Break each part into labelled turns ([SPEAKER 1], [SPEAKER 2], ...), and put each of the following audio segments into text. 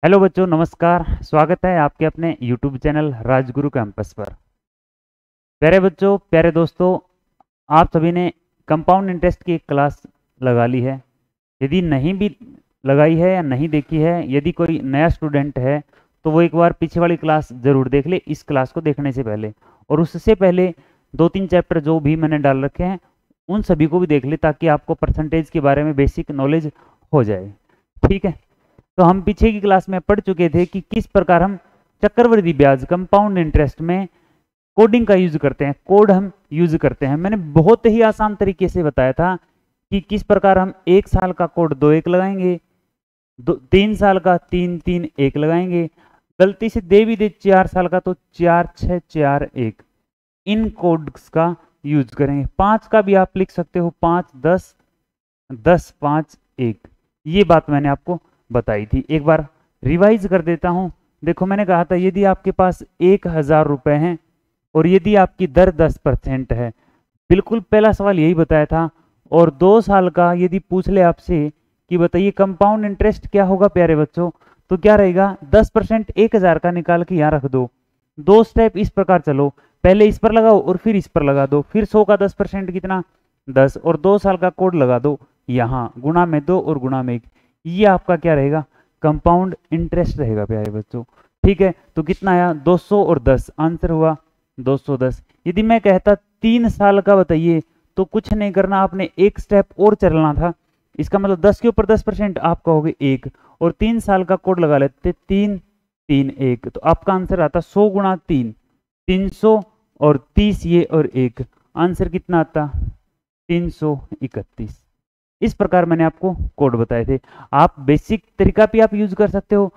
[SPEAKER 1] Hello बच्चों, नमस्कार। स्वागत है आपके अपने यूट्यूब चैनल राजगुरु कैंपस पर। प्यारे बच्चों, प्यारे दोस्तों, आप सभी ने कंपाउंड इंटरेस्ट की एक क्लास लगा ली है। यदि नहीं भी लगाई है या नहीं देखी है, यदि कोई नया स्टूडेंट है तो वो एक बार पीछे वाली क्लास ज़रूर देख ले, इस क्लास को देखने से पहले। और उससे पहले 2-3 चैप्टर जो भी मैंने डाल रखे हैं उन सभी को भी देख ले, ताकि आपको परसेंटेज के बारे में बेसिक नॉलेज हो जाए। ठीक है, तो हम पीछे की क्लास में पढ़ चुके थे कि किस प्रकार हम चक्रवृद्धि ब्याज कंपाउंड इंटरेस्ट में कोडिंग का यूज करते हैं, कोड हम यूज करते हैं। मैंने बहुत ही आसान तरीके से बताया था कि किस प्रकार हम 1 साल का कोड 2-1 लगाएंगे, 3 साल का 3-3-1 लगाएंगे, गलती से दे भी दे 4 साल का तो 4-6-4-1 इन कोड्स का यूज करेंगे। 5 का भी आप लिख सकते हो, 5-10-10-5-1। ये बात मैंने आपको बताई थी। एक बार रिवाइज कर देता हूं। देखो, मैंने कहा था यदि आपके पास 1,000 रुपए हैं और यदि आपकी दर 10% है, बिल्कुल पहला सवाल यही बताया था। और 2 साल का यदि पूछ ले आपसे कि बताइए कंपाउंड इंटरेस्ट क्या होगा प्यारे बच्चों, तो क्या रहेगा? 10% 1,000 का निकाल के यहाँ रख दो। 2 स्टेप इस प्रकार चलो, पहले इस पर लगाओ और फिर इस पर लगा दो, फिर 100 का 10% कितना? 10, और 2 साल का कोड लगा दो यहाँ, गुणा में 2 और गुणा में 1। ये आपका क्या रहेगा? कंपाउंड इंटरेस्ट रहेगा प्यारे बच्चों। ठीक है, तो कितना आया? 200 और 10, आंसर हुआ 210। यदि मैं कहता 3 साल का बताइए, तो कुछ नहीं करना, आपने एक स्टेप और चलना था। इसका मतलब 10 के ऊपर 10% आप कहोगे 1, और 3 साल का कोड लगा लेते 3-3-1, तो आपका आंसर आता 100 गुणा 3, 300, और 30 ये और 1, आंसर कितना आता? 331। इस प्रकार मैंने आपको कोड बताए थे। आप बेसिक तरीका भी आप यूज कर सकते हो।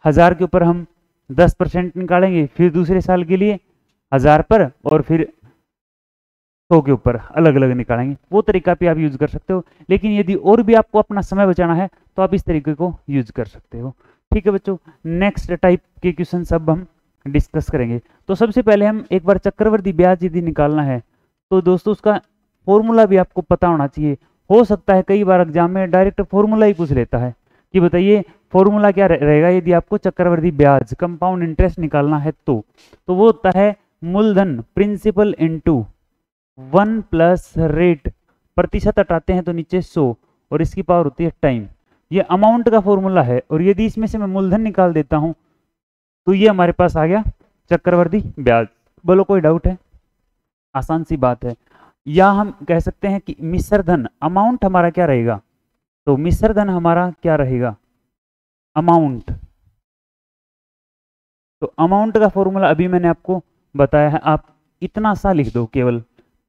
[SPEAKER 1] 1000 के ऊपर हम 10% निकालेंगे, फिर दूसरे साल के लिए 1000 पर, और फिर 100 के ऊपर अलग अलग निकालेंगे। वो तरीका भी आप यूज कर सकते हो। लेकिन यदि और भी आपको अपना समय बचाना है तो आप इस तरीके को यूज कर सकते हो। ठीक है बच्चों, नेक्स्ट टाइप के क्वेश्चन सब हम डिस्कस करेंगे। तो सबसे पहले हम एक बार चक्रवृद्धि ब्याज यदि निकालना है तो दोस्तों उसका फॉर्मूला भी आपको पता होना चाहिए। हो सकता है कई बार एग्जाम में डायरेक्ट फॉर्मूला ही पूछ लेता है कि बताइए फॉर्मूला क्या रहेगा यदि आपको चक्रवृद्धि ब्याज कंपाउंड इंटरेस्ट निकालना है। तो वो होता है मूलधन, प्रिंसिपल इनटू 1 प्लस रेट, प्रतिशत हटाते हैं तो नीचे 100, और इसकी पावर होती है टाइम। ये अमाउंट का फॉर्मूला है, और यदि इसमें से मैं मूलधन निकाल देता हूं तो ये हमारे पास आ गया चक्रवृद्धि ब्याज। बोलो, कोई डाउट है? आसान सी बात है। या हम कह सकते हैं कि मिश्र धन, अमाउंट हमारा क्या रहेगा? तो मिश्र धन हमारा क्या रहेगा? अमाउंट। तो अमाउंट का फॉर्मूला अभी मैंने आपको बताया है, आप इतना सा लिख दो केवल।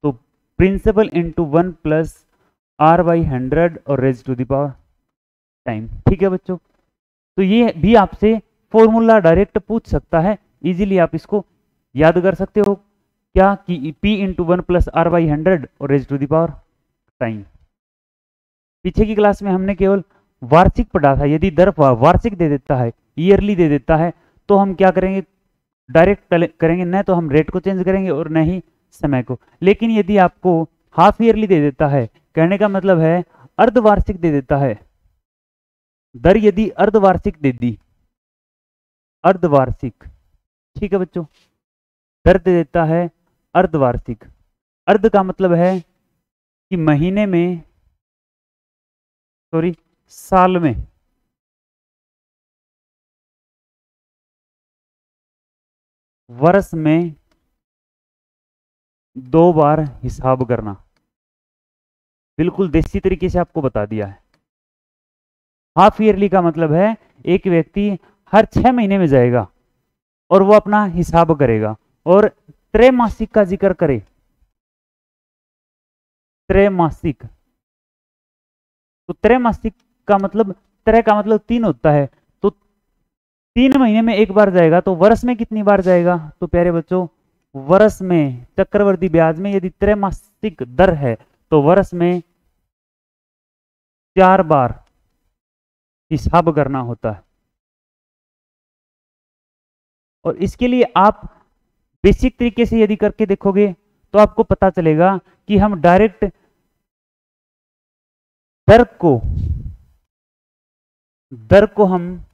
[SPEAKER 1] तो principal into 1 plus R by 100 और raise to the power time. ठीक है बच्चों, तो ये भी आपसे फॉर्मूला डायरेक्ट पूछ सकता है, इजीली आप इसको याद कर सकते हो। क्या कि P into 1 plus R by 100 और raise to the power time. पीछे की क्लास में हमने केवल वार्षिक पढ़ा था। यदि दर वार्षिक दे देता है, ईयरली दे देता है, तो हम क्या करेंगे? डायरेक्ट करेंगे, न तो हम रेट को चेंज करेंगे और न ही समय को। लेकिन यदि आपको हाफ ईयरली दे देता है, कहने का मतलब है अर्धवार्षिक दे देता है, दर यदि अर्धवार्षिक दे दी, अर्धवार्षिक, ठीक है बच्चों, दर दे देता है अर्धवार्षिक। अर्ध का मतलब है कि महीने में, सॉरी, साल में, वर्ष में 2 बार हिसाब करना। बिल्कुल देसी तरीके से आपको बता दिया है। हाफ ईयरली का मतलब है एक व्यक्ति हर 6 महीने में जाएगा और वो अपना हिसाब करेगा। और त्रैमासिक का जिक्र करे, त्रैमासिक, तो त्रैमासिक का मतलब, त्रय का मतलब 3 होता है, तो 3 महीने में एक बार जाएगा, तो वर्ष में कितनी बार जाएगा? तो प्यारे बच्चों, वर्ष में चक्रवृद्धि ब्याज में यदि त्रैमासिक दर है तो वर्ष में 4 बार हिसाब करना होता है। और इसके लिए आप बेसिक तरीके से यदि करके देखोगे तो आपको पता चलेगा कि हम डायरेक्ट दर को हम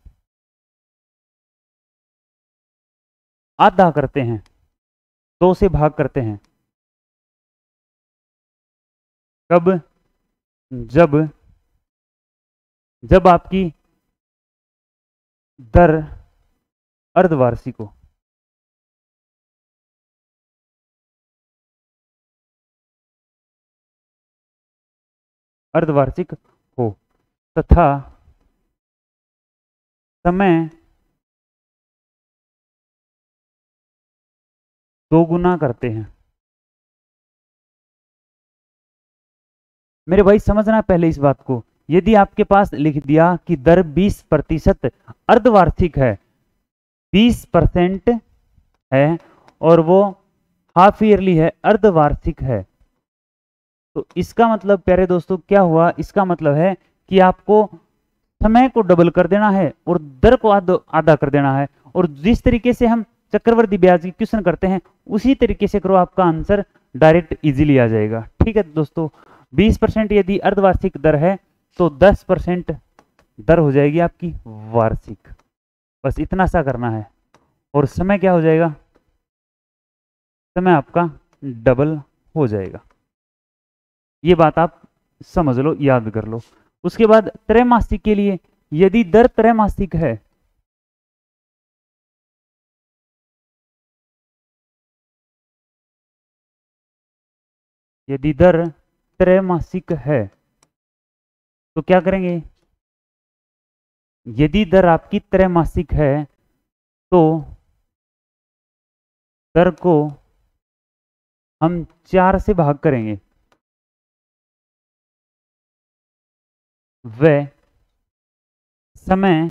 [SPEAKER 1] आधा करते हैं, 2 से भाग करते हैं। कब? जब आपकी दर अर्धवार्षिक हो। अर्धवार्षिक हो तथा समय 2 गुना करते हैं। मेरे भाई समझना पहले इस बात को, यदि आपके पास लिख दिया कि दर 20% अर्धवार्षिक है, 20% है और वो हाफ ईयरली है, अर्धवार्षिक है, तो इसका मतलब प्यारे दोस्तों क्या हुआ? इसका मतलब है कि आपको समय को डबल कर देना है और दर को आधा कर देना है। और जिस तरीके से हम चक्रवृद्धि ब्याज की क्वेश्चन करते हैं उसी तरीके से करो, आपका आंसर डायरेक्ट इजीली आ जाएगा। ठीक है दोस्तों, 20% यदि अर्धवार्षिक दर है तो 10% दर हो जाएगी आपकी वार्षिक। बस इतना सा करना है और समय क्या हो जाएगा? समय आपका डबल हो जाएगा। ये बात आप समझ लो, याद कर लो। उसके बाद त्रैमासिक के लिए यदि दर त्रैमासिक है, यदि दर त्रैमासिक है तो क्या करेंगे? यदि दर आपकी त्रैमासिक है तो दर को हम 4 से भाग करेंगे, व समय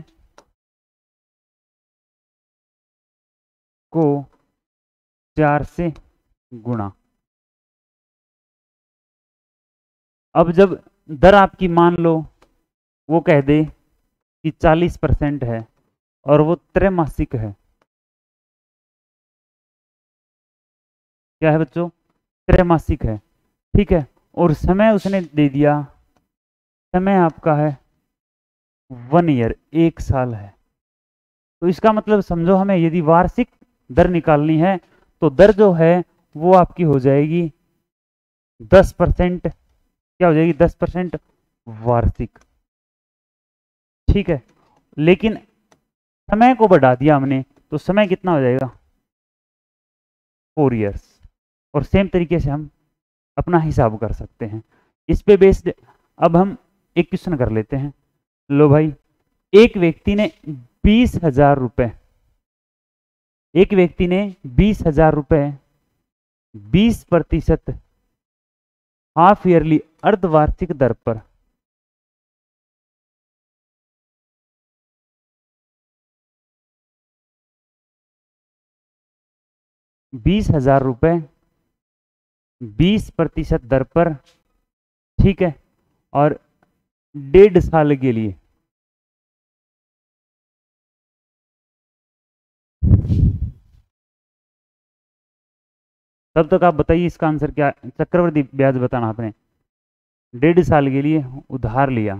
[SPEAKER 1] को 4 से गुणा। अब जब दर आपकी मान लो वो कह दे कि 40% है और वो त्रैमासिक है, क्या है बच्चों? त्रैमासिक है, ठीक है। और समय उसने दे दिया, समय आपका है 1 ईयर, 1 साल है। तो इसका मतलब समझो, हमें यदि वार्षिक दर निकालनी है तो दर जो है वो आपकी हो जाएगी 10%। क्या हो जाएगी? 10% वार्षिक, ठीक है। लेकिन समय को बढ़ा दिया हमने तो समय कितना हो जाएगा? 4 ईयर्स। और सेम तरीके से हम अपना हिसाब कर सकते हैं इस पे बेस्ड। अब हम एक क्वेश्चन कर लेते हैं। लो भाई, एक व्यक्ति ने 20,000 रुपए, एक व्यक्ति ने 20,000 रुपए 20% हाफ ईयरली अर्धवार्षिक दर पर 20,000 रुपए 20% दर पर, ठीक है, और 1.5 साल के लिए तब तक आप बताइए इसका आंसर क्या? चक्रवृद्धि ब्याज बताना आपने, 1.5 साल के लिए उधार लिया,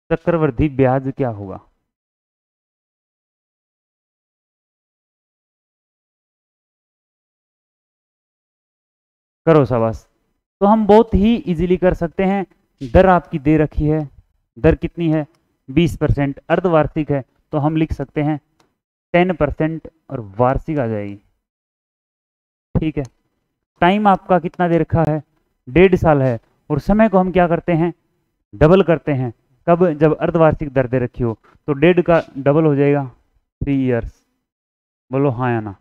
[SPEAKER 1] चक्रवृद्धि ब्याज क्या होगा? करो शाबाश। तो हम बहुत ही इजीली कर सकते हैं। दर आपकी दे रखी है, दर कितनी है? 20%, अर्धवार्षिक है तो हम लिख सकते हैं 10% और वार्षिक आ जाएगी, ठीक है। टाइम आपका कितना दे रखा है? 1.5 साल है। और समय को हम क्या करते हैं? डबल करते हैं। कब? जब अर्धवार्षिक दर दे रखी हो तो 1.5 का डबल हो जाएगा 3 ईयर्स। बोलो हाँ या ना।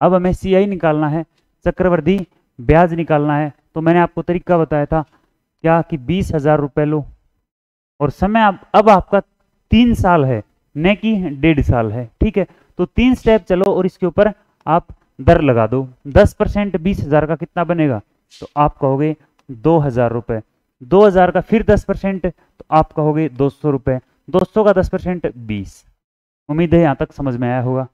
[SPEAKER 1] अब हमें CI निकालना है, चक्रवृद्धि ब्याज निकालना है। तो मैंने आपको तरीका बताया था क्या कि 20,000 रुपए लो और समय अब आपका 3 साल है, न कि 1.5 साल है, ठीक है। तो 3 स्टेप चलो और इसके ऊपर आप दर लगा दो। 10% 20,000 का कितना बनेगा? तो आप कहोगे 2,000 रुपए। 2,000 का फिर 10% तो आप कहोगे 200 रुपए। 200 का 10% 20। उम्मीद है यहां तक समझ में आया होगा।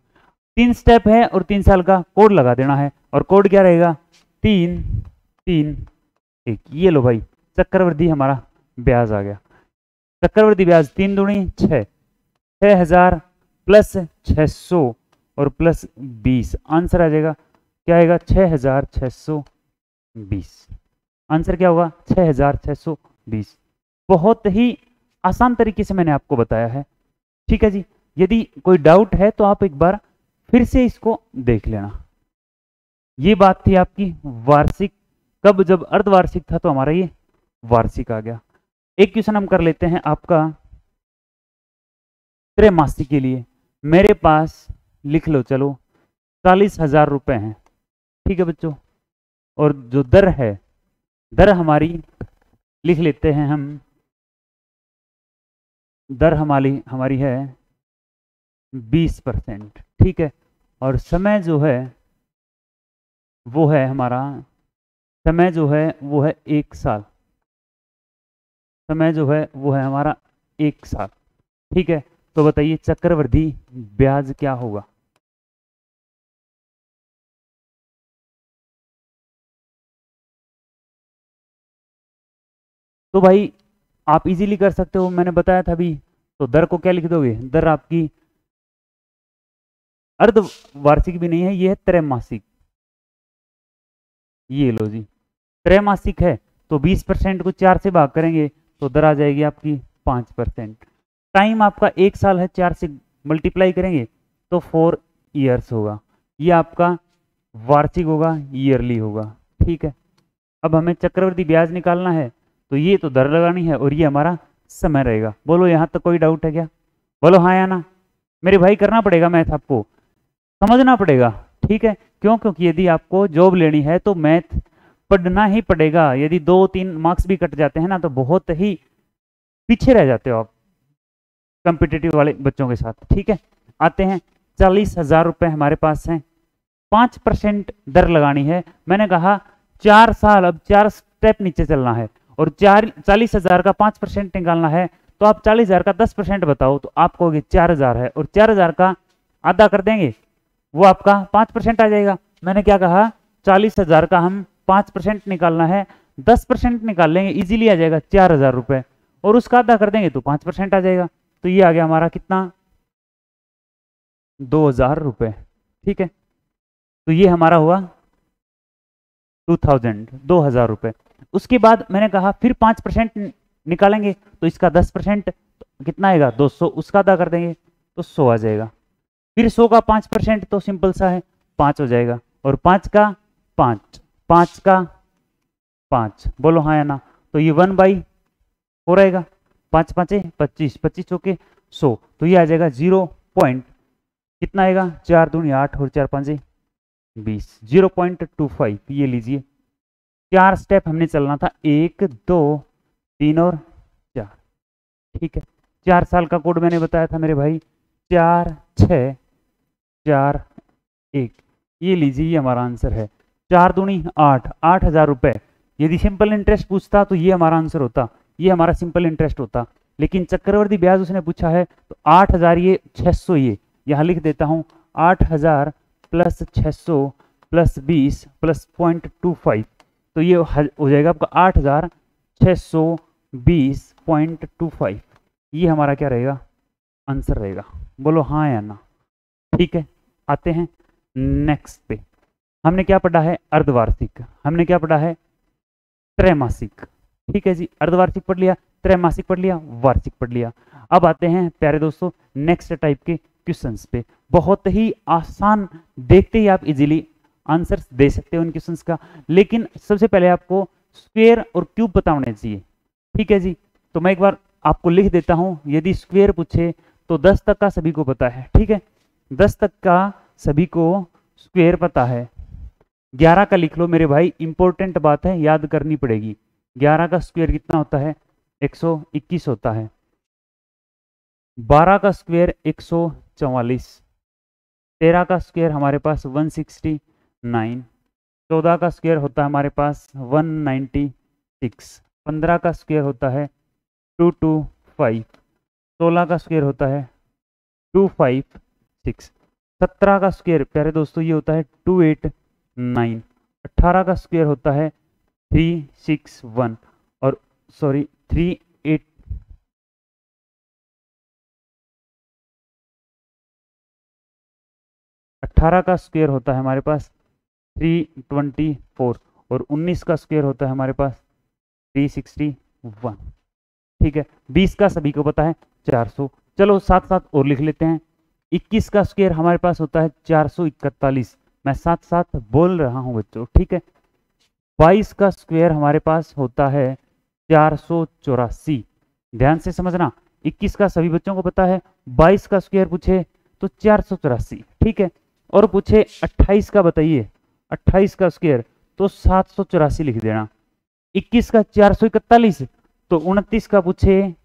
[SPEAKER 1] 3 स्टेप है और 3 साल का कोड लगा देना है। और कोड क्या रहेगा? 3 3 1। ये लो भाई, चक्रवृद्धि हमारा ब्याज आ गया। चक्रवृद्धि ब्याज 3 दूनी 6, 6000 प्लस 600 और प्लस 20, आंसर आ जाएगा क्या आएगा 6620। आंसर क्या होगा 6620। बहुत ही आसान तरीके से मैंने आपको बताया है, ठीक है जी। यदि कोई डाउट है तो आप एक बार फिर से इसको देख लेना। ये बात थी आपकी वार्षिक, कब जब अर्धवार्षिक था तो हमारा ये वार्षिक आ गया। एक क्वेश्चन हम कर लेते हैं आपका त्रैमासिक के लिए। मेरे पास लिख लो चलो 40,000 रुपए हैं, ठीक है बच्चों, और जो दर है, दर हमारी लिख लेते हैं हम, दर हमारी है 20%, ठीक है। और समय जो है वो है हमारा, समय जो है वो है 1 साल, समय जो है वो है हमारा 1 साल, ठीक है। तो बताइए चक्रवृद्धि ब्याज क्या होगा। तो भाई आप इजीली कर सकते हो, मैंने बताया था अभी। तो दर को क्या लिख दोगे, दर आपकी अर्ध वार्षिक भी नहीं है, ये है त्रैमासिक। ये लो जी, त्रैमासिक है तो 20% को 4 से भाग करेंगे तो दर आ जाएगी आपकी 5%। टाइम आपका 1 साल है, 4 से मल्टीप्लाई करेंगे तो 4 ईयर्स होगा। ये आपका वार्षिक होगा, ईयरली होगा, ठीक है। अब हमें चक्रवृद्धि ब्याज निकालना है तो ये तो दर लगानी है और ये हमारा समय रहेगा। बोलो यहाँ तक कोई डाउट है क्या, बोलो हाँ या ना। मेरे भाई करना पड़ेगा मैथ, आपको समझना पड़ेगा, ठीक है। क्यों, क्योंकि यदि आपको जॉब लेनी है तो मैथ पढ़ना ही पड़ेगा। यदि 2-3 मार्क्स भी कट जाते हैं ना तो बहुत ही पीछे रह जाते हो आप कॉम्पिटिटिव वाले बच्चों के साथ, ठीक है। आते हैं 40,000 रुपए हमारे पास हैं, 5% दर लगानी है। मैंने कहा 4 साल, अब 4 स्टेप नीचे चलना है और 40,000 का 5% निकालना है। तो आप 40,000 का 10% बताओ तो आप कहोगे 4,000 है, और 4,000 का आधा कर देंगे वो आपका 5% आ जाएगा। मैंने क्या कहा 40,000 का हम 5% निकालना है, 10% निकाल लेंगे इजीली आ जाएगा 4,000 रुपए, और उसका आधा कर देंगे तो 5% आ जाएगा। तो ये आ गया हमारा कितना 2,000 रुपए, ठीक है। तो ये हमारा हुआ 2,000 रुपए। उसके बाद मैंने कहा फिर 5% निकालेंगे तो इसका 10% कितना आएगा 200, उसका आधा कर देंगे तो 100 आ जाएगा। फिर 100 का 5% तो सिंपल सा है 5 हो जाएगा, और 5 का 5, 5 का 5, बोलो हाँ या ना। तो ये 1/4 आएगा, 5 5 25, 25 चौके 100, तो ये आ जाएगा 0 पॉइंट कितना आएगा 4 दूनी 8 और 4 5 20, 0.25। ये लीजिए 4 स्टेप हमने चलना था, 1 2 3 और 4, ठीक है। 4 साल का कोड मैंने बताया था मेरे भाई, 4 6 4 1। ये लीजिए ये हमारा आंसर है, 4 दूनी 8, 8,000 रुपए। यदि सिंपल इंटरेस्ट पूछता तो ये हमारा आंसर होता, ये हमारा सिंपल इंटरेस्ट होता। लेकिन चक्रवृद्धि ब्याज उसने पूछा है तो 8,000 ये 600, ये यहाँ लिख देता हूँ 8,000 प्लस 600 प्लस 20 प्लस 0.25, तो ये हो जाएगा आपका 8,620.25। ये हमारा क्या रहेगा आंसर रहेगा, बोलो हाँ या ना, ठीक है। आते हैं नेक्स्ट पे। हमने क्या पढ़ा है अर्धवार्षिक, हमने क्या पढ़ा है त्रैमासिक, ठीक है जी। अर्धवार्षिक पढ़ लिया, त्रैमासिक पढ़ लिया, वार्षिक पढ़ लिया। अब आते हैं प्यारे दोस्तों नेक्स्ट टाइप के क्वेश्चंस पे। बहुत ही आसान, देखते ही आप इजीली आंसर दे सकते हो इन क्वेश्चंस का, लेकिन सबसे पहले आपको स्क्वायर और क्यूब पता होने चाहिए, ठीक है जी। तो मैं एक बार आपको लिख देता हूं, यदि स्क्वायर पूछे तो 10 तक का सभी को पता है, ठीक है। 10 तक का सभी को स्क्वायर पता है। 11 का लिख लो मेरे भाई, इंपॉर्टेंट बात है, याद करनी पड़ेगी। 11 का स्क्वायर कितना होता है 121 होता है। 12 का स्क्वायर 144, 13 का स्क्वायर हमारे पास 169, 14 का स्क्वायर होता है हमारे पास 196, 15 का स्क्वायर होता है 225, 16 का स्क्वायर होता है 256, 17 का स्क्वायर प्यारे दोस्तों ये होता है 289, 18 का स्क्वायर होता है 361 और 3 18 का स्क्वायर होता है हमारे पास 324 और 19 का स्क्वायर होता है हमारे पास 361। ठीक है, 20 का सभी को पता है 400। चलो साथ साथ और लिख लेते हैं। 21 का स्क्वायर हमारे पास होता है 441, मैं साथ साथ बोल रहा हूं बच्चों, ठीक है। 22 का स्क्वायर हमारे पास होता है 484, ध्यान से समझना। 21 का सभी बच्चों को पता है, 22 का स्क्वायर पूछे तो 484, ठीक है। और पूछे 28 का बताइए, 28 का स्क्वायर तो 784 लिख देना। 21 का 441 तो 29 का पूछे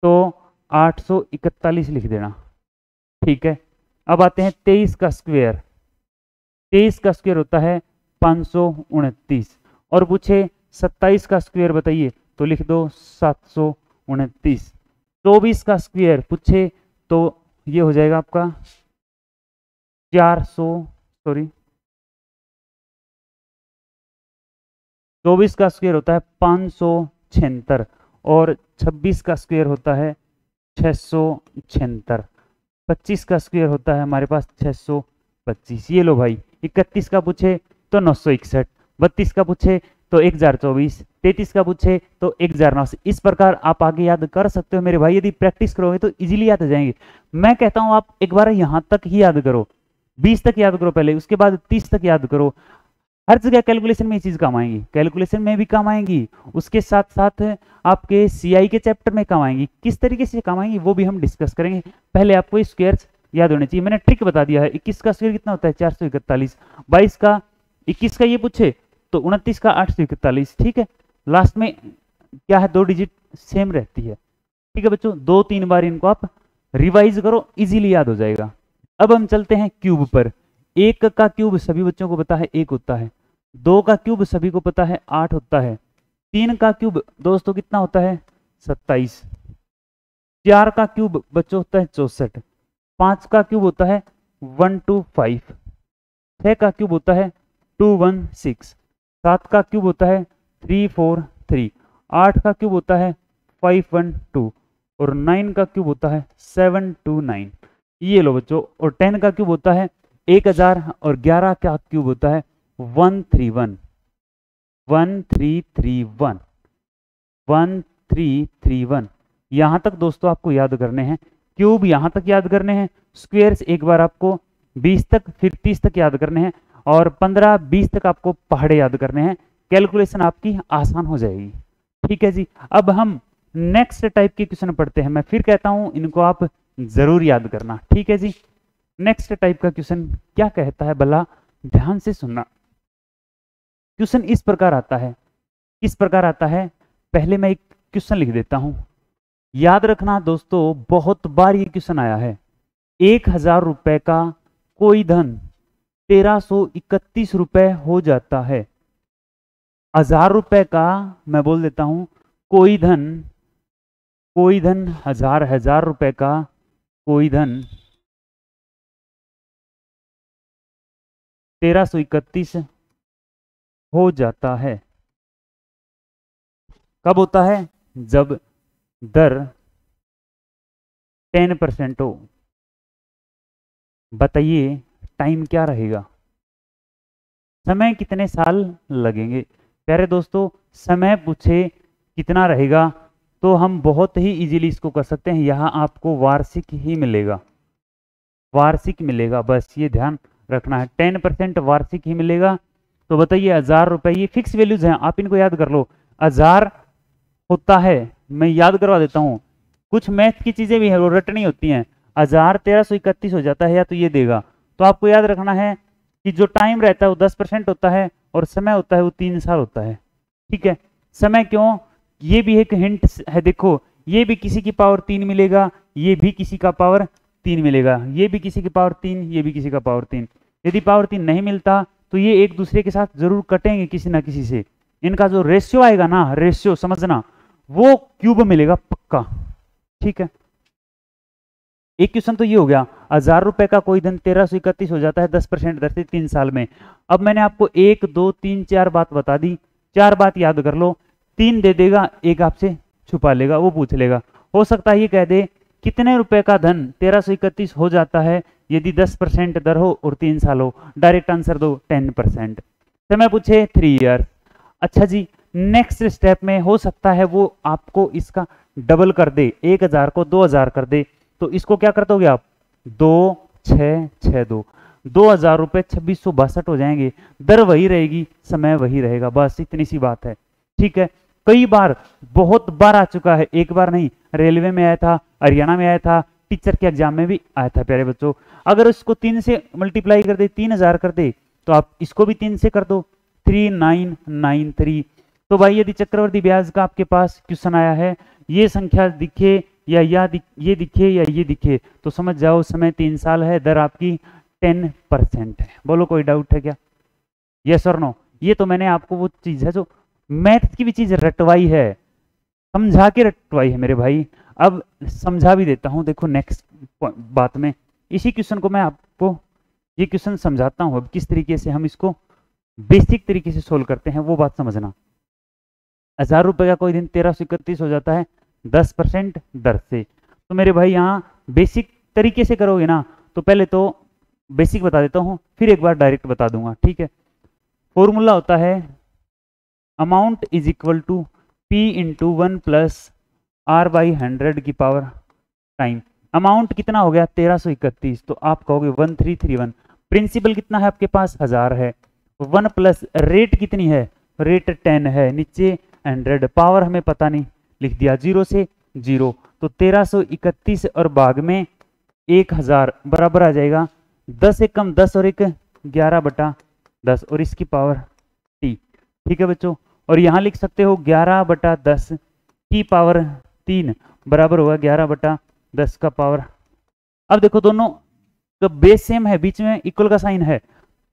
[SPEAKER 1] तो 841 लिख देना, ठीक है। अब आते हैं 23 का स्क्वायर। 23 का स्क्वायर होता है 529 और पूछे 27 का स्क्वायर बताइए तो लिख दो 729। 24 का स्क्वायर पूछे तो ये हो जाएगा आपका 24 का स्क्वायर होता है 576 और 26 का स्क्वायर होता है 676। 25 का स्क्वायर होता है हमारे पास 625। ये लो भाई। 31 का पूछे तो 961, 32 का पूछे तो 1024, 33 का पूछे तो 1009। इस प्रकार आप आगे याद कर सकते हो मेरे भाई, यदि प्रैक्टिस करोगे तो इजीली याद हो जाएंगे। मैं कहता हूं आप एक बार यहां तक ही याद करो, 20 तक याद करो पहले, उसके बाद 30 तक याद करो। हर जगह कैलकुलेशन में ये चीज काम आएंगी, कैलकुलेशन में भी काम आएंगी, उसके साथ साथ आपके सीआई के चैप्टर में काम आएंगी। किस तरीके से काम आएंगी वो भी हम डिस्कस करेंगे। पहले आपको स्क्वायर्स याद होने चाहिए। मैंने ट्रिक बता दिया है। 21 का स्क्वायर कितना होता है 441, 22 का 21 का ये पूछे तो 29 का 841, ठीक है। लास्ट में क्या है, 2 डिजिट सेम रहती है, ठीक है बच्चों। 2-3 बार इनको आप रिवाइज करो, इजीली याद हो जाएगा। अब हम चलते हैं क्यूब पर। 1 का क्यूब सभी बच्चों को पता है 1 होता है। 2 का क्यूब सभी को पता है 8 होता है। 3 का क्यूब दोस्तों कितना होता है 27। 4 का क्यूब बच्चों होता है 64। 5 का क्यूब होता है 125। 6 का क्यूब होता है 216। 7 का क्यूब होता है 343। 8 का क्यूब होता है 512 और 9 का क्यूब होता है 729। ये लो बच्चों। और 10 का क्यूब होता है 1000 और 11 का क्यूब होता है 131। 1331 1331। यहां तक दोस्तों आपको याद करने हैं, क्यूब यहां तक याद करने हैं, स्क्वायर्स एक बार आपको 20 तक फिर 30 तक याद करने हैं और 15-20 तक आपको पहाड़े याद करने हैं। कैलकुलेशन आपकी आसान हो जाएगी, ठीक है जी। अब हम नेक्स्ट टाइप के क्वेश्चन पढ़ते हैं। मैं फिर कहता हूं इनको आप जरूर याद करना, ठीक है जी। नेक्स्ट टाइप का क्वेश्चन क्या कहता है भला, ध्यान से सुनना। क्वेश्चन इस प्रकार आता है, किस प्रकार आता है, पहले मैं एक क्वेश्चन लिख देता हूं। याद रखना दोस्तों, बहुत बार ये क्वेश्चन आया है। 1000 रुपए का कोई धन 1331 रुपए हो जाता है। 1000 रुपए का, मैं बोल देता हूं, कोई धन 1000 रुपए का कोई धन 1331 हो जाता है। कब होता है, जब दर 10% हो। बताइए टाइम क्या रहेगा, समय कितने साल लगेंगे। प्यारे दोस्तों, समय पूछे कितना रहेगा तो हम बहुत ही इजीली इसको कर सकते हैं। यहां आपको वार्षिक ही मिलेगा, वार्षिक मिलेगा, बस ये ध्यान रखना है। 10% वार्षिक ही मिलेगा। तो बताइए 1000 रुपए, ये फिक्स वैल्यूज हैं, आप इनको याद कर लो। 1000 होता है, मैं याद करवा देता हूं, कुछ मैथ की चीजें भी हैं वो रटनी होती हैं। 1000 1331 हो जाता है या तो ये देगा। तो आपको याद रखना है कि जो टाइम रहता है वो 10% होता है और समय होता है वो 3 साल होता है, ठीक है। समय क्यों, ये भी एक हिंट है। देखो ये भी किसी की पावर 3 मिलेगा, ये भी किसी का पावर 3 मिलेगा, ये भी किसी की पावर 3, ये भी किसी का पावर 3। यदि पावर 3 नहीं मिलता तो ये एक दूसरे के साथ जरूर कटेंगे किसी ना किसी से। इनका जो रेशियो आएगा ना, रेशियो समझना, वो क्यूब मिलेगा पक्का, ठीक है। एक क्वेश्चन तो ये हो गया, 1000 रुपए का कोई धन 1331 हो जाता है 10% दर से 3 साल में। अब मैंने आपको 1 2 3 4 बात बता दी, 4 बात याद कर लो। 3 दे देगा, एक आपसे छुपा लेगा, वो पूछ लेगा। हो सकता है ये कह दे कितने रुपए का धन 1331 हो जाता है यदि 10% दर हो और 3 साल हो। डायरेक्ट आंसर दो 10%। समय पूछे 3 ईयर। अच्छा जी, नेक्स्ट स्टेप में हो सकता है वो आपको इसका डबल कर दे, 1000 को 2000 कर दे, तो इसको क्या कर दोगे आप, 2662, 2000 रुपये 2662 हो जाएंगे। दर वही रहेगी, समय वही रहेगा, बस इतनी सी बात है। ठीक है, कई बार, बहुत बार आ चुका है, एक बार नहीं, रेलवे में आया था, हरियाणा में आया था, टीचर के एग्जाम में भी आया था प्यारे बच्चों। अगर इसको 3 से मल्टीप्लाई कर दे, 3000 कर दे, तो आप इसको भी 3 से कर दो, 3993। तो भाई यदि चक्रवर्ती ब्याज का आपके पास क्वेश्चन आया है, ये संख्या दिखे या ये दिखे या ये दिखे, तो समझ जाओ समय 3 साल है, दर आपकी 10% है। बोलो कोई डाउट है क्या? यस और नो? ये तो मैंने आपको वो चीज है जो मैथ की भी चीज रटवाई है, समझा के रटवाई है मेरे भाई। अब समझा भी देता हूं, देखो नेक्स्ट बात में इसी क्वेश्चन को मैं आपको ये क्वेश्चन समझाता हूं। अब किस तरीके से हम इसको बेसिक तरीके से सोल्व करते हैं वो बात समझना। 1000 रुपए का कोई दिन 1331 हो जाता है 10% दर से। तो मेरे भाई यहाँ बेसिक तरीके से करोगे ना, तो पहले तो बेसिक बता देता हूँ, फिर एक बार डायरेक्ट बता दूंगा। ठीक है, फॉर्मूला होता है amount is equal to P into 1 plus R by 100 की पावर टाइम। अमाउंट कितना हो गया 1331, तो आप कहोगे 1331। प्रिंसिपल कितना है आपके पास 1000 है, 1 प्लस रेट कितनी है, रेट 10 है, नीचे 100, पावर हमें पता नहीं, लिख दिया 0 से 0, तो 1331 और भाग में 1000 बराबर आ जाएगा 10 एक कम 10 और एक 11/10 और इसकी पावर t। ठीक है बच्चों, और यहां लिख सकते हो 11/10 की पावर 3 बराबर होगा 11/10 का पावर। अब देखो दोनों का बेस सेम है, बीच में इक्वल का साइन है,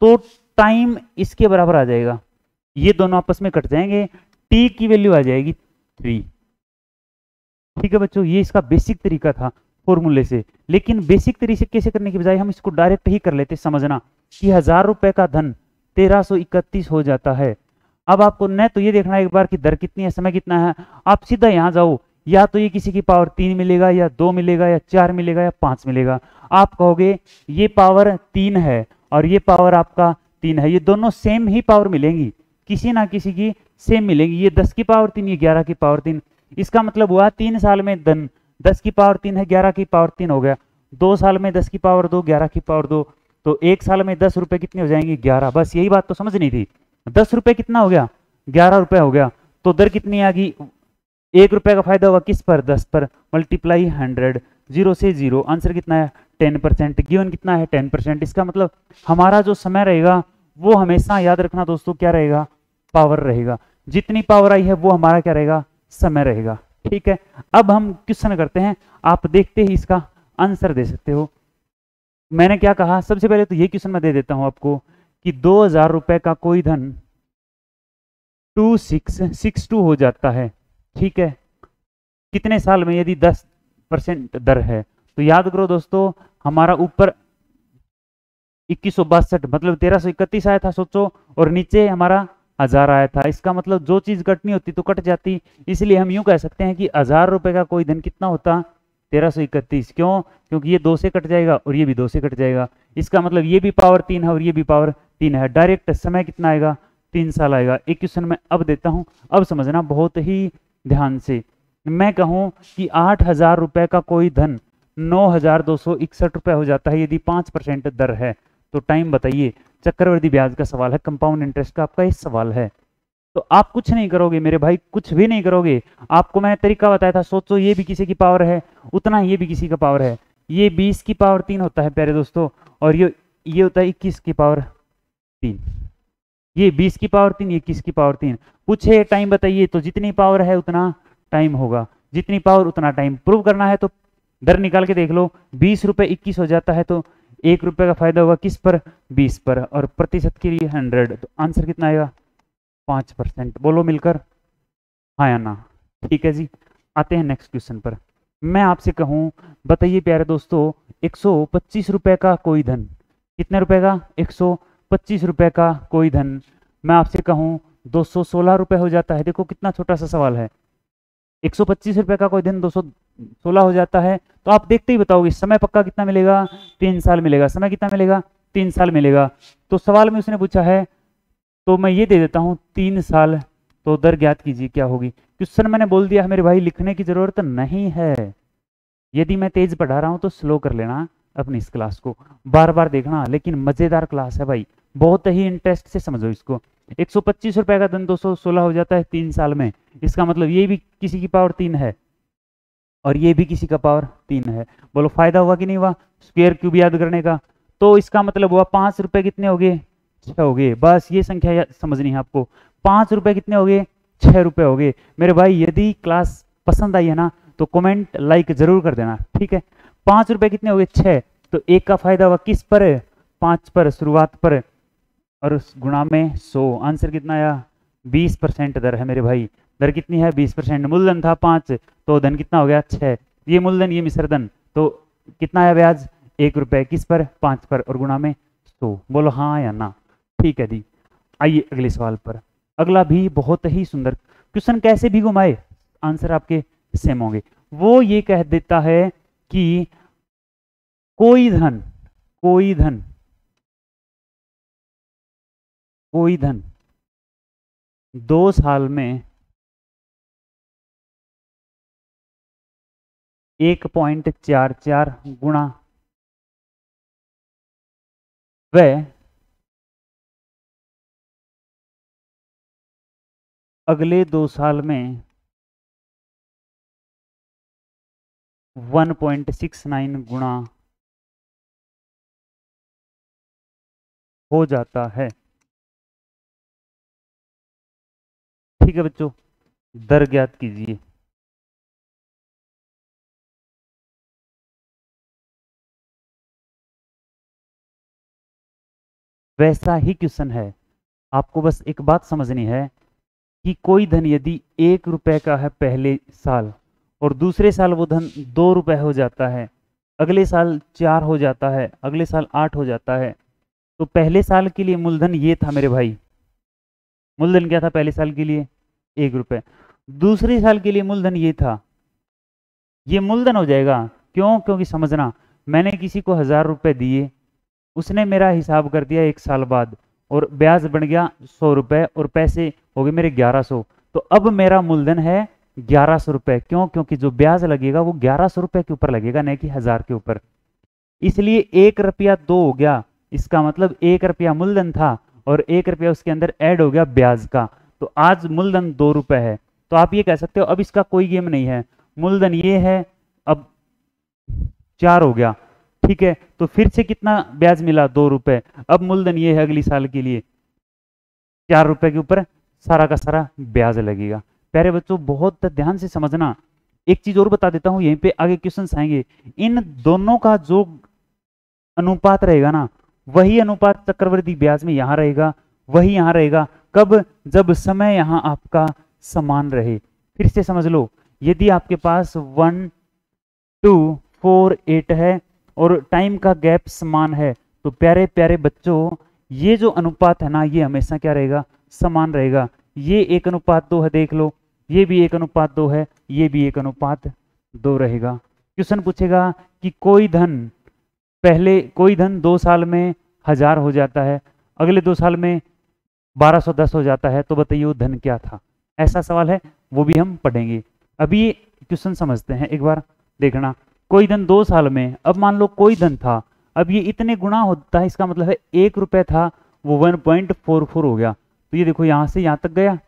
[SPEAKER 1] तो टाइम इसके बराबर आ जाएगा, ये दोनों आपस में कट जाएंगे, t की वैल्यू आ जाएगी 3। ठीक है बच्चों, ये इसका बेसिक तरीका था फॉर्मूले से। लेकिन बेसिक तरीके से करने की बजाय हम इसको डायरेक्ट ही कर लेते। समझना कि 1000 रुपए का धन 1331 हो जाता है। अब आपको न तो ये देखना है एक बार कि दर कितनी है, समय कितना है, आप सीधा यहां जाओ, या तो ये किसी की पावर 3 मिलेगा, या 2 मिलेगा, या 4 मिलेगा, या 5 मिलेगा। आप कहोगे ये पावर 3 है और ये पावर आपका 3 है, ये दोनों सेम ही पावर मिलेंगी, किसी ना किसी की सेम मिलेंगी, ये 10 की पावर 3, ये 11 की पावर 3। इसका मतलब हुआ 3 साल में धन 10 की पावर 3 है, 11 की पावर 3 हो गया, 2 साल में 10 की पावर 2, 11 की पावर 2, तो 1 साल में 10 रुपए कितने हो जाएंगे 11। बस यही बात तो समझनी थी। 10 रुपए कितना हो गया 11 रुपए हो गया, तो दर कितनी आ गई, 1 रुपए का फायदा होगा किस पर 10 पर, मल्टीप्लाई 100, 0 से 0, आंसर कितना है 10%, गिवन कितना है 10%। इसका मतलब हमारा जो समय रहेगा वो हमेशा याद रखना दोस्तों क्या रहेगा, पावर रहेगा, जितनी पावर आई है वो हमारा क्या रहेगा, समय रहेगा। ठीक है, अब हम क्वेश्चन करते हैं, आप देखते ही इसका आंसर दे सकते हो। मैंने क्या कहा, सबसे पहले तो ये क्वेश्चन मैं दे देता हूं आपको कि 2000 रुपए का कोई धन 2662 हो जाता है। ठीक है, कितने साल में, यदि 10% दर है, तो याद करो दोस्तों हमारा ऊपर 2162 मतलब 1331 आया था सोचो, और नीचे हमारा 1000 आया था। इसका मतलब जो चीज कटनी होती तो कट जाती, इसलिए हम यूं कह सकते हैं कि 1000 रुपए का कोई धन कितना होता 1331। क्यों? क्योंकि ये 2 से कट जाएगा और ये भी 2 से कट जाएगा, इसका मतलब ये भी पावर 3 है और ये भी पावर 3 है। डायरेक्ट समय कितना आएगा 3 साल आएगा। एक क्वेश्चन मैं अब देता हूं, अब समझना बहुत ही ध्यान से। मैं कहूं कि 8000 रुपए का कोई धन 9261 रुपए हो जाता है यदि 5% दर है, तो टाइम बताइए। चक्रवृद्धि ब्याज का सवाल है, कंपाउंड इंटरेस्ट का आपका ये सवाल है। तो आप कुछ नहीं करोगे मेरे भाई, कुछ भी नहीं करोगे, आपको मैंने तरीका बताया था। सोचो ये भी किसी की पावर है उतना, ये भी किसी का पावर है, ये 20 की पावर 3 होता है प्यारे दोस्तों, और ये होता है 21 की पावर 3, ये 20 की पावर 3, ये 21 की पावर 3। पूछे टाइम बताइए, तो जितनी पावर है उतना टाइम होगा, जितनी पावर उतना टाइम। प्रूव करना है तो दर निकाल के देख लो, 20 रुपए 21 हो जाता है, तो 1 रुपए का फायदा होगा किस पर 20 पर, और प्रतिशत के लिए 100, तो आंसर कितना आएगा 5%। बोलो मिलकर हाँ या ना। ठीक है जी, आते हैं नेक्स्ट क्वेश्चन पर। मैं आपसे कहूं, बताइए प्यारे दोस्तों, 125 रुपए का कोई धन, कितने रुपए का 125 रुपए का कोई धन, मैं आपसे कहूं 216 रुपए हो जाता है। देखो कितना छोटा सा सवाल है, 125 रुपए का कोई धन 16 हो जाता है, तो आप देखते ही बताओगे समय पक्का कितना मिलेगा, 3 साल मिलेगा। समय कितना मिलेगा, 3 साल मिलेगा। तो सवाल में उसने पूछा है, तो मैं ये दे देता हूँ 3 साल, तो दर ज्ञात कीजिए क्या होगी। क्वेश्चन मैंने बोल दिया है मेरे भाई, लिखने की जरूरत नहीं है। यदि मैं तेज पढ़ा रहा हूँ तो स्लो कर लेना अपनी इस क्लास को, बार बार देखना, लेकिन मजेदार क्लास है भाई, बहुत ही इंटरेस्ट से समझो इसको। 125 रुपए का धन 216 हो जाता है 3 साल में। इसका मतलब ये भी किसी की पावर 3 है और ये भी किसी का पावर 3 है। बोलो फायदा हुआ कि नहीं हुआ स्क्वायर क्यूब याद करने का। तो इसका मतलब हुआ 5 रुपए कितने हो गए, 6 हो गए। बस ये संख्या समझनी है आपको, 5 रुपए कितने हो गए, 6 रुपए हो गए। मेरे भाई यदि क्लास पसंद आई है ना तो कमेंट लाइक जरूर कर देना, ठीक है। 5 रुपए कितने हो गए, 6। तो एक का फायदा हुआ किस पर, 5 पर, शुरुआत पर, और उस गुणा में 100। आंसर कितना आया, 20% दर है मेरे भाई। दर कितनी है, 20%। मूलधन था 5, तो धन कितना हो गया, 6। ये मूलधन ये मिश्रधन, तो कितना आया ब्याज, 1 रुपए, किस पर, 5 पर, और गुणा में 100। बोलो हाँ या ना, ठीक है जी। आइए अगले सवाल पर। अगला भी बहुत ही सुंदर क्वेश्चन, कैसे भी घुमाए आंसर आपके सेम होंगे। वो ये कह देता है कि कोई धन, कोई धन, कोई धन 2 साल में 1.44 गुणा वह अगले 2 साल में 1.69 गुणा हो जाता है। ठीक है बच्चों, दर ज्ञात कीजिए। वैसा ही क्वेश्चन है, आपको बस एक बात समझनी है कि कोई धन यदि 1 रुपए का है पहले साल और दूसरे साल वो धन 2 रुपए हो जाता है, अगले साल 4 हो जाता है, अगले साल 8 हो जाता है, तो पहले साल के लिए मूलधन ये था मेरे भाई। मूलधन क्या था पहले साल के लिए, 1 रुपए। दूसरे साल के लिए मूलधन ये था, ये मूलधन हो जाएगा। क्यों, क्योंकि समझना, मैंने किसी को 1000 रुपए दिए, उसने मेरा हिसाब कर दिया 1 साल बाद, और ब्याज बन गया 100 रुपए और पैसे हो गए मेरे 1100। तो अब मेरा मूलधन है 1100 रुपए। क्यों, क्योंकि जो ब्याज लगेगा वो 1100 रुपए के ऊपर लगेगा, नहीं कि 1000 के ऊपर। इसलिए 1 रुपया 2 हो गया। इसका मतलब 1 रुपया मूलधन था और 1 रुपया उसके अंदर ऐड हो गया ब्याज का। तो आज मूलधन 2 रुपए है। तो आप ये कह सकते हो अब इसका कोई गेम नहीं है, मूलधन ये है, अब 4 हो गया, ठीक है। तो फिर से कितना ब्याज मिला, 2 रुपए। अब मूलधन ये है अगली साल के लिए, 4 रुपए के ऊपर सारा का सारा ब्याज लगेगा। प्यारे बच्चों बहुत ध्यान से समझना। एक चीज और बता देता हूं, यहीं पे आगे क्वेश्चन आएंगे। इन दोनों का जो अनुपात रहेगा ना, वही अनुपात चक्रवृद्धि ब्याज में यहां रहेगा, वही यहां रहेगा। कब, जब समय यहां आपका समान रहे। फिर से समझ लो, यदि आपके पास 1 2 4 8 है और टाइम का गैप समान है, तो प्यारे प्यारे बच्चों ये जो अनुपात है ना, ये हमेशा क्या रहेगा, समान रहेगा। ये 1 अनुपात 2 है, देख लो, ये भी 1 अनुपात 2 है, ये भी 1 अनुपात 2 रहेगा। क्वेश्चन पूछेगा कि कोई धन पहले, कोई धन 2 साल में 1000 हो जाता है, अगले 2 साल में 1210 हो जाता है, तो बताइए वो धन क्या था। ऐसा सवाल है, वो भी हम पढ़ेंगे। अभी क्वेश्चन समझते हैं एक बार, देखना। कोई धन 2 साल में, अब मान लो कोई धन था, अब ये इतने गुना होता है, इसका मतलब है 1 रुपए था वो 1.44 हो गया। तो ये देखो यहां से यहां तक गया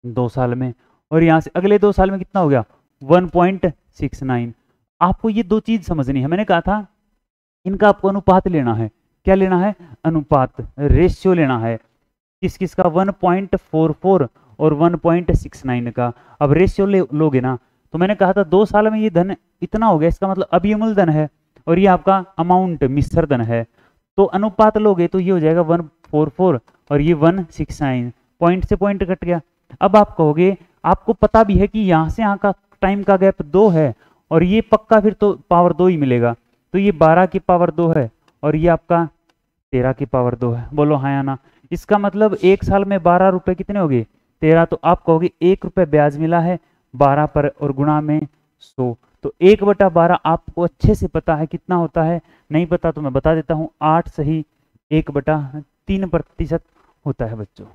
[SPEAKER 1] 2 साल में, और यहां से अगले 2 साल में कितना हो गया, 1.69। आपको ये 2 चीज समझनी है। मैंने कहा था इनका आपको अनुपात लेना है। क्या लेना है, अनुपात, रेशियो लेना है। किस किस का, 1.44 और 1.69 का। अब रेशियो लोगे ना, तो मैंने कहा था 2 साल में ये धन इतना हो गया, इसका मतलब अब ये मूलधन है और ये आपका अमाउंट मिश्र धन है। तो अनुपात लोगे तो ये हो जाएगा 144 और ये 169, पॉइंट से पॉइंट कट गया। अब आप कहोगे, आपको पता भी है कि यहां से यहां का टाइम का गैप 2 है और ये पक्का फिर तो पावर 2 ही मिलेगा। तो ये 12 की पावर 2 है और ये आपका 13 की पावर 2 है। बोलो हाँ या ना। इसका मतलब 1 साल में 12 रुपए कितने हो गए, 13। तो आप कहोगे 1 रुपए ब्याज मिला है 12 पर और गुणा में 100। तो 1/12 आपको अच्छे से पता है कितना होता है, नहीं पता तो मैं बता देता हूँ, 8 सही 1/3% होता है बच्चों।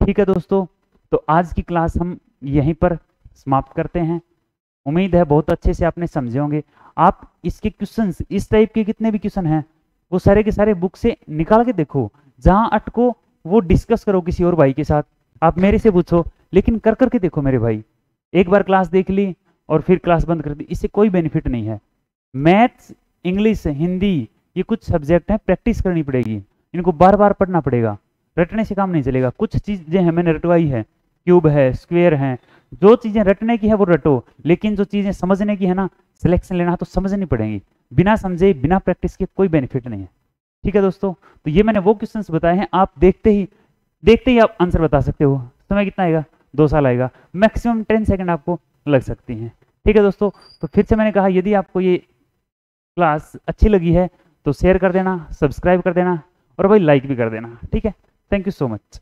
[SPEAKER 1] ठीक है दोस्तों, तो आज की क्लास हम यहीं पर समाप्त करते हैं। उम्मीद है बहुत अच्छे से आपने समझे होंगे। आप इसके क्वेश्चंस, इस टाइप के कितने भी क्वेश्चन हैं वो सारे के सारे बुक से निकाल के देखो, जहां अटको वो डिस्कस करो किसी और भाई के साथ, आप मेरे से पूछो, लेकिन कर करके देखो मेरे भाई। एक बार क्लास देख ली और फिर क्लास बंद कर दी, इससे कोई बेनिफिट नहीं है। मैथ्स, इंग्लिश, हिंदी, ये कुछ सब्जेक्ट हैं, प्रैक्टिस करनी पड़ेगी, इनको बार बार पढ़ना पड़ेगा, रटने से काम नहीं चलेगा। कुछ चीजें हैं मैंने रटवाई है, क्यूब है, स्क्वायर है, जो चीजें रटने की है वो रटो, लेकिन जो चीजें समझने की है ना, सिलेक्शन लेना है तो समझनी पड़ेगी। बिना समझे, बिना प्रैक्टिस के कोई बेनिफिट नहीं है। ठीक है दोस्तों, तो ये मैंने वो क्वेश्चंस बताए हैं, आप देखते ही आप आंसर बता सकते हो। समय कितना आएगा? 2 साल आएगा, मैक्सिमम 10 सेकंड आपको लग सकती हैं। ठीक है दोस्तों, तो फिर से मैंने कहा यदि आपको ये क्लास अच्छी लगी है तो शेयर कर देना, सब्सक्राइब कर देना और भाई लाइक भी कर देना। ठीक है, थैंक यू सो मच।